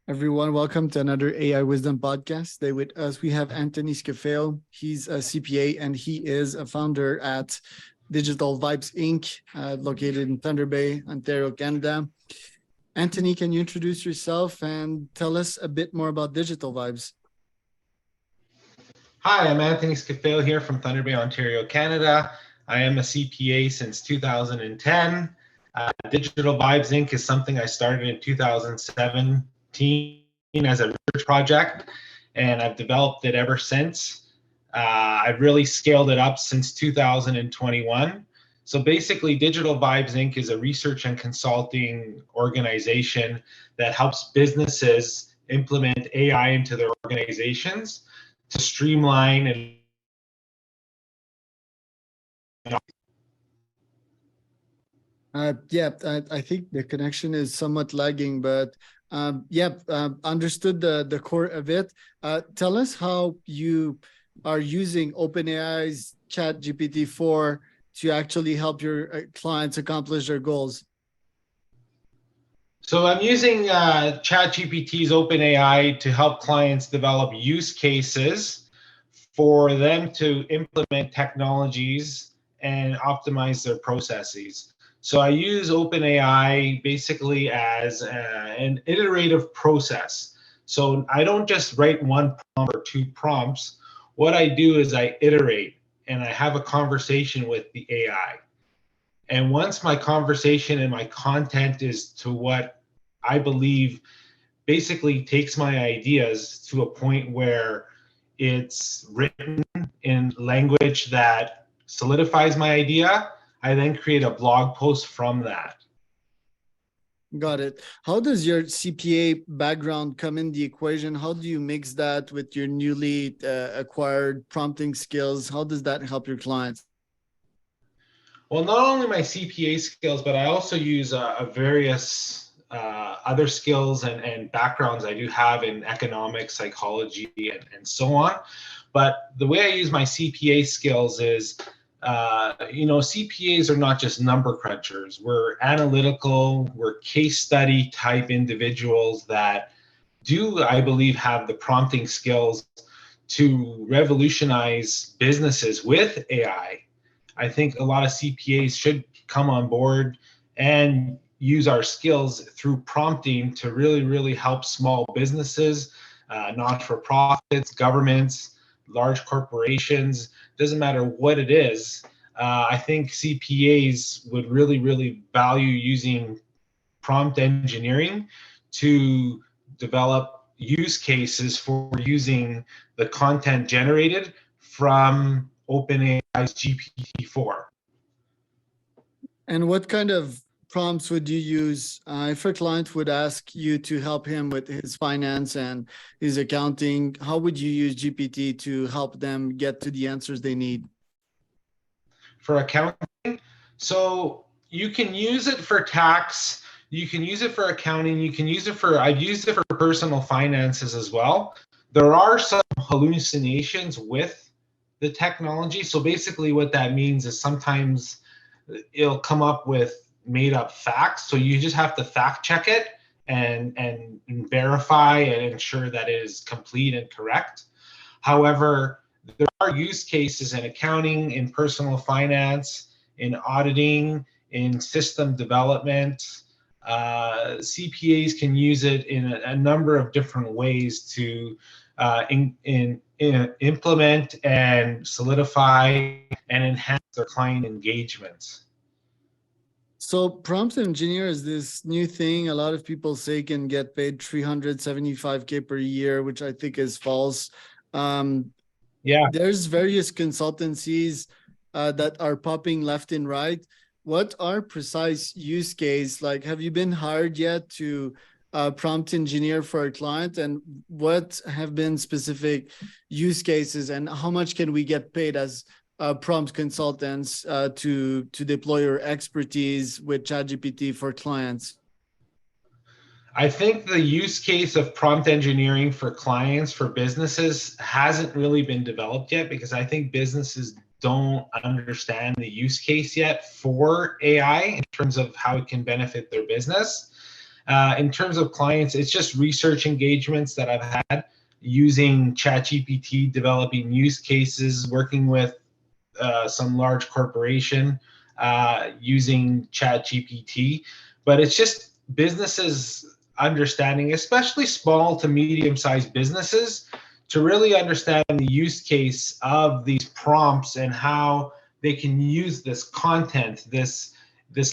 Everyone, welcome to another AI Wisdom podcast. Today with us, we have Anthony Scaffeo. He's a CPA and he is a founder at Digital Vibes Inc., located in Thunder Bay, Ontario, Canada. Anthony, can you introduce yourself and tell us a bit more about Digital Vibes? Hi, I'm Anthony Scaffeo here from Thunder Bay, Ontario, Canada. I am a CPA since 2010. Digital Vibes Inc. is something I started in 2017 as a research project, and I've developed it ever since. I've really scaled it up since 2021. So basically, Digital Vibes Inc. is a research and consulting organization that helps businesses implement AI into their organizations to streamline and I think the connection is somewhat lagging, but understood the core of it. Tell us how you are using OpenAI's Chat GPT-4 to actually help your clients accomplish their goals. So I'm using ChatGPT's OpenAI to help clients develop use cases for them to implement technologies and optimize their processes. So I use OpenAI basically as an iterative process. So I don't just write one prompt or two prompts. What I do is I iterate and I have a conversation with the AI. And once my conversation and my content is to what I believe basically takes my ideas to a point where it's written in language that solidifies my idea, I then create a blog post from that. Got it. How does your CPA background come in the equation? How do you mix that with your newly acquired prompting skills? How does that help your clients? Well, not only my CPA skills, but I also use various other skills and backgrounds I do have in economics, psychology, and so on. But the way I use my CPA skills is, CPAs are not just number crunchers. We're analytical, we're case study type individuals that do, I believe, have the prompting skills to revolutionize businesses with AI. I think a lot of CPAs should come on board and use our skills through prompting to really, really help small businesses, not-for-profits, governments, large corporations. Doesn't matter what it is. I think CPAs would really, really value using prompt engineering to develop use cases for using the content generated from OpenAI's GPT-4. And what kind of prompts would you use if a client would ask you to help him with his finance and his accounting? How would you use GPT to help them get to the answers they need? For accounting, so you can use it for tax, you can use it for accounting, I've used it for personal finances as well. There are some hallucinations with the technology. So basically what that means is sometimes it'll come up with made up facts. So you just have to fact check it and verify and ensure that it is complete and correct. However, there are use cases in accounting, in personal finance, in auditing, in system development. CPAs can use it in a number of different ways to implement and solidify and enhance their client engagements. So prompt engineer is this new thing a lot of people say can get paid 375K per year, which I think is false. Um, Yeah. there's various consultancies that are popping left and right. What are precise use case? Like, have you been hired yet to prompt engineer for a client? And what have been specific use cases? And how much can we get paid as prompt consultants to deploy your expertise with ChatGPT for clients? I think the use case of prompt engineering for clients, for businesses, hasn't really been developed yet because I think businesses don't understand the use case yet for AI in terms of how it can benefit their business. In terms of clients, it's just research engagements that I've had using ChatGPT, developing use cases, working with some large corporation using ChatGPT. But it's just businesses understanding, especially small to medium-sized businesses, to really understand the use case of these prompts and how they can use this content, this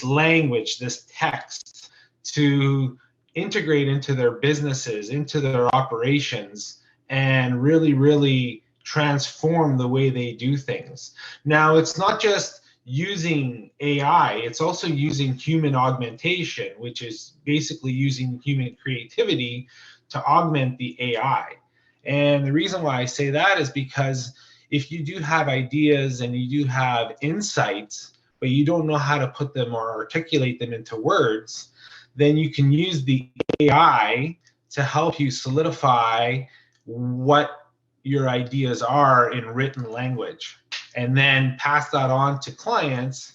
language, this text to integrate into their businesses, into their operations, and really, really transform the way they do things. Now, it's not just using AI, it's also using human augmentation, which is basically using human creativity to augment the AI. And the reason why I say that is because if you do have ideas and you do have insights, but you don't know how to put them or articulate them into words, then you can use the AI to help you solidify what your ideas are in written language, and then pass that on to clients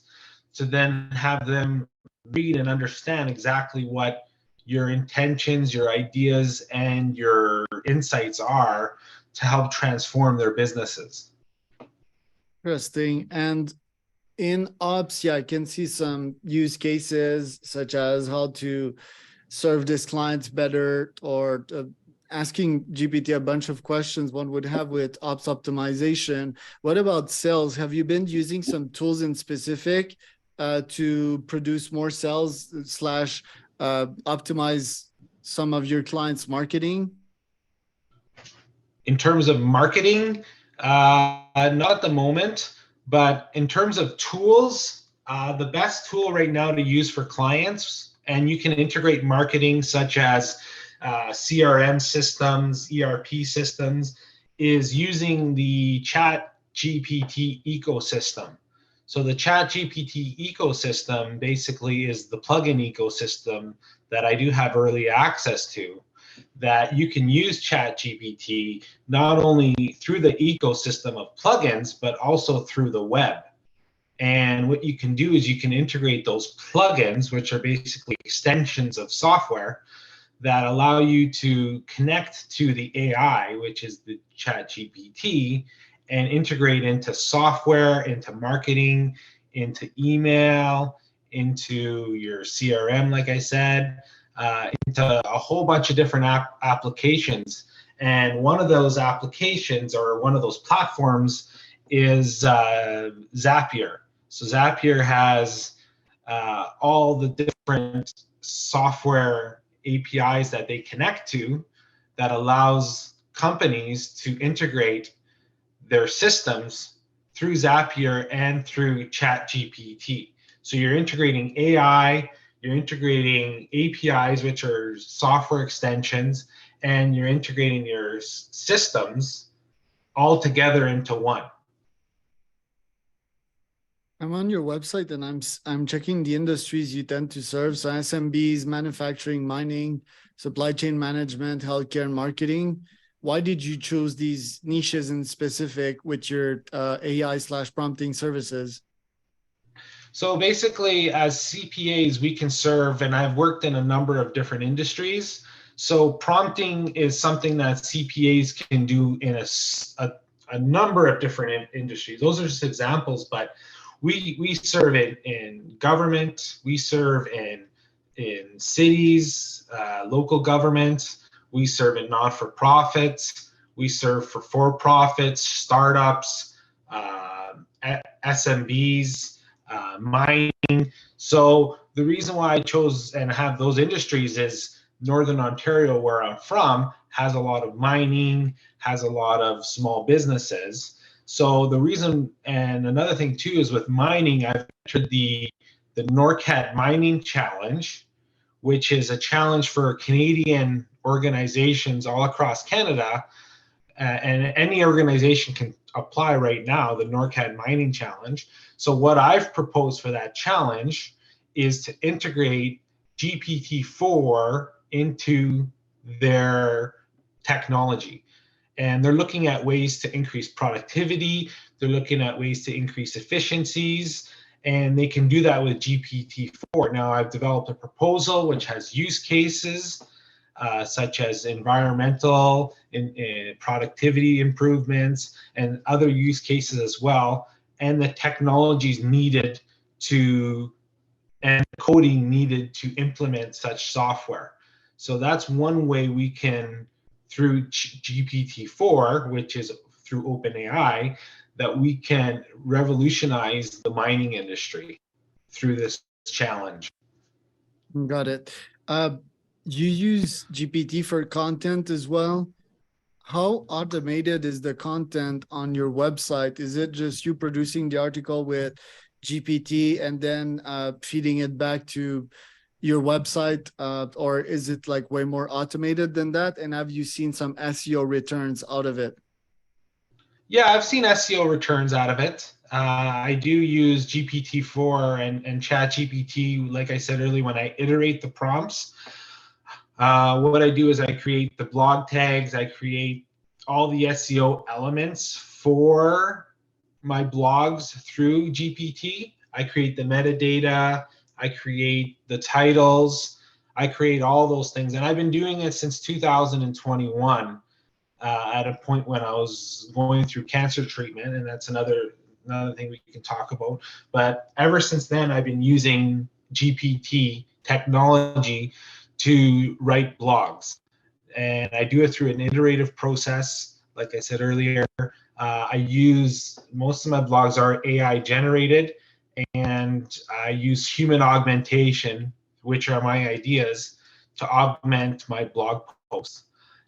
to then have them read and understand exactly what your intentions, your ideas, and your insights are to help transform their businesses. Interesting. And in ops, yeah, I can see some use cases such as how to serve this client better, or asking GPT a bunch of questions one would have with ops optimization. What about sales? Have you been using some tools in specific to produce more sales slash optimize some of your clients' marketing? In terms of marketing, not at the moment, but in terms of tools, the best tool right now to use for clients, and you can integrate marketing such as CRM systems, ERP systems, is using the Chat GPT ecosystem. So the Chat GPT ecosystem basically is the plugin ecosystem that I do have early access to, that you can use ChatGPT not only through the ecosystem of plugins, but also through the web. And what you can do is you can integrate those plugins, which are basically extensions of software that allow you to connect to the AI, which is the ChatGPT, and integrate into software, into marketing, into email, into your CRM, like I said, into a whole bunch of different applications. And one of those applications, or one of those platforms, is Zapier. So Zapier has all the different software APIs that they connect to that allows companies to integrate their systems through Zapier and through ChatGPT. So you're integrating AI, you're integrating APIs, which are software extensions, and you're integrating your systems all together into one. I'm on your website and I'm checking the industries you tend to serve. So SMBs, manufacturing, mining, supply chain management, healthcare, and marketing. Why did you choose these niches in specific with your AI slash prompting services? So basically, as CPAs, we can serve, and I've worked in a number of different industries. So prompting is something that CPAs can do in a number of different industries. Those are just examples, but we serve it in government, we serve in cities, local government, we serve in not-for-profits, we serve for-profits, startups, SMBs, mining. So the reason why I chose and have those industries is Northern Ontario, where I'm from, has a lot of mining, has a lot of small businesses. So the reason, and another thing too, is with mining, I've entered the NORCAT Mining Challenge, which is a challenge for Canadian organizations all across Canada, and any organization can apply right now, the NORCAT Mining Challenge. So what I've proposed for that challenge is to integrate GPT-4 into their technology. And they're looking at ways to increase productivity, they're looking at ways to increase efficiencies, and they can do that with GPT-4. Now I've developed a proposal which has use cases such as environmental and productivity improvements and other use cases as well, and the technologies needed to and coding needed to implement such software. So that's one way we can, through GPT-4, which is through OpenAI, that we can revolutionize the mining industry through this challenge. Got it. You use GPT for content as well. How automated is the content on your website? Is it just you producing the article with GPT and then feeding it back to your website, or is it like way more automated than that? And have you seen some SEO returns out of it? Yeah, I've seen SEO returns out of it. I do use GPT-4 and ChatGPT, like I said earlier, when I iterate the prompts. What I do is I create the blog tags, I create all the SEO elements for my blogs through GPT. I create the metadata, I create the titles, I create all those things. And I've been doing it since 2021. At a point when I was going through cancer treatment, and that's another thing we can talk about. But ever since then, I've been using GPT technology to write blogs, and I do it through an iterative process. Like I said earlier, I use most of my blogs are AI generated, and I use human augmentation, which are my ideas, to augment my blog posts.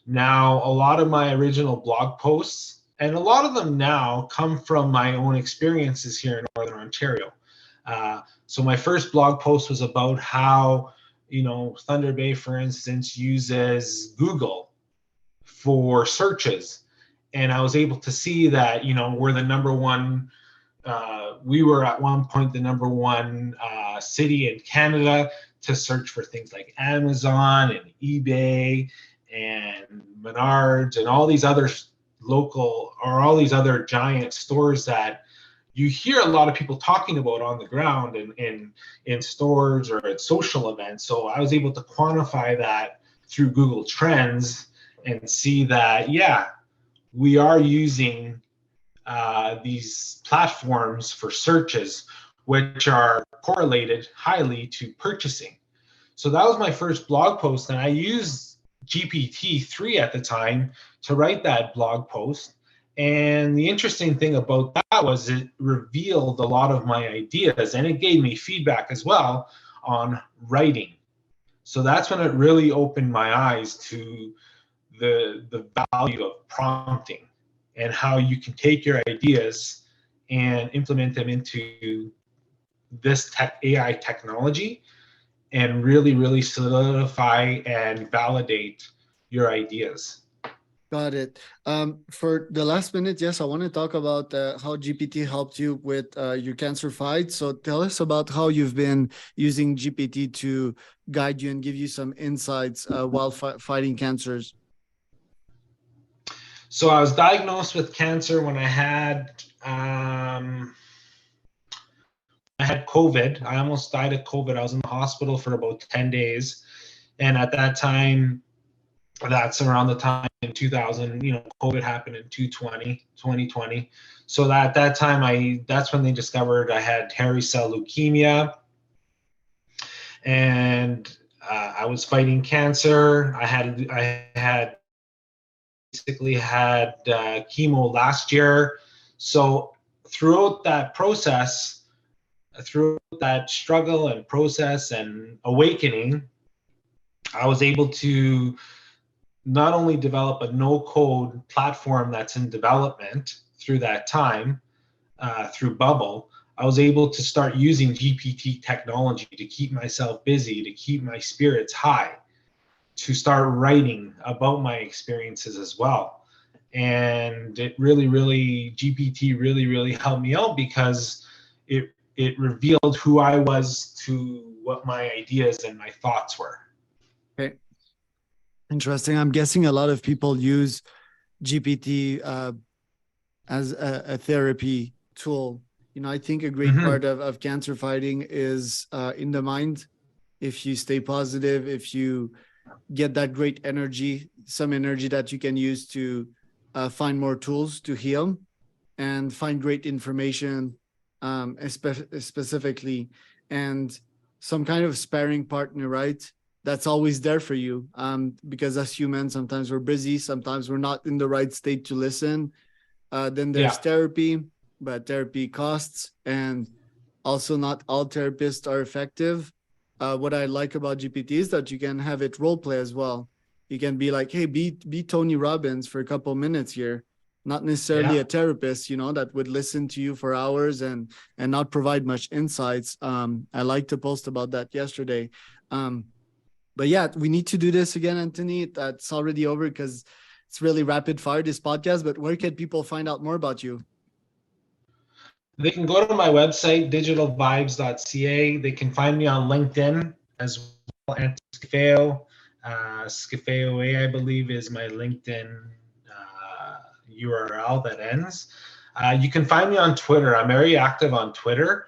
Now, a lot of my original blog posts, and a lot of them now, come from my own experiences here in Northern Ontario. So my first blog post was about how, Thunder Bay, for instance, uses Google for searches. And I was able to see that, we're the number one, we were at one point the number one city in Canada to search for things like Amazon and eBay and Menards and all these other local or all these other giant stores that you hear a lot of people talking about on the ground and in stores or at social events. So I was able to quantify that through Google Trends and see that, yeah, we are using these platforms for searches, which are correlated highly to purchasing. So that was my first blog post, and I used GPT-3 at the time to write that blog post. And the interesting thing about that was it revealed a lot of my ideas, and it gave me feedback as well on writing. So that's when it really opened my eyes to the value of prompting and how you can take your ideas and implement them into this AI technology and really, really solidify and validate your ideas. Got it. For the last minute, yes, I want to talk about how GPT helped you with your cancer fight. So tell us about how you've been using GPT to guide you and give you some insights while fighting cancers. So I was diagnosed with cancer when I had COVID. I almost died of COVID. I was in the hospital for about 10 days. And at that time, that's around the time in 2000, COVID happened in 2020. So that at that time, that's when they discovered I had hairy cell leukemia. And I was fighting cancer. I had basically had chemo last year. So throughout that process, through that struggle and process and awakening, I was able to not only develop a no-code platform that's in development through that time, through Bubble, I was able to start using GPT technology to keep myself busy, to keep my spirits high, to start writing about my experiences as well. And it really, GPT really helped me out because it revealed who I was to what my ideas and my thoughts were. Okay. Interesting. I'm guessing a lot of people use GPT as a therapy tool. I think a great Hmm. part of cancer fighting is in the mind. If you stay positive, if you get that great energy, some energy that you can use to find more tools to heal and find great information, specifically, and some kind of sparring partner, right? That's always there for you. Because as humans, sometimes we're busy, sometimes we're not in the right state to listen. Then there's Yeah. therapy, but therapy costs, and also not all therapists are effective. What I like about GPT is that you can have it role play as well. You can be like, hey, be Tony Robbins for a couple minutes here. Not necessarily Yeah. a therapist, that would listen to you for hours and not provide much insights. I liked to post about that yesterday. Um, but yeah, we need to do this again, Anthony. That's already over because it's really rapid fire, this podcast. But where can people find out more about you? They can go to my website, digitalvibes.ca. They can find me on LinkedIn as well, Anthony Scaffeo. Scaffeo A, I believe, is my LinkedIn URL that ends. You can find me on Twitter. I'm very active on Twitter.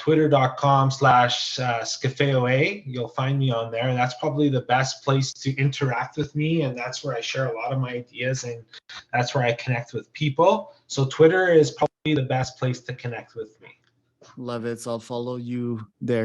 Twitter.com/ScafeoA. You'll find me on there. That's probably the best place to interact with me. And that's where I share a lot of my ideas, and that's where I connect with people. So Twitter is probably the best place to connect with me. Love it. So I'll follow you there.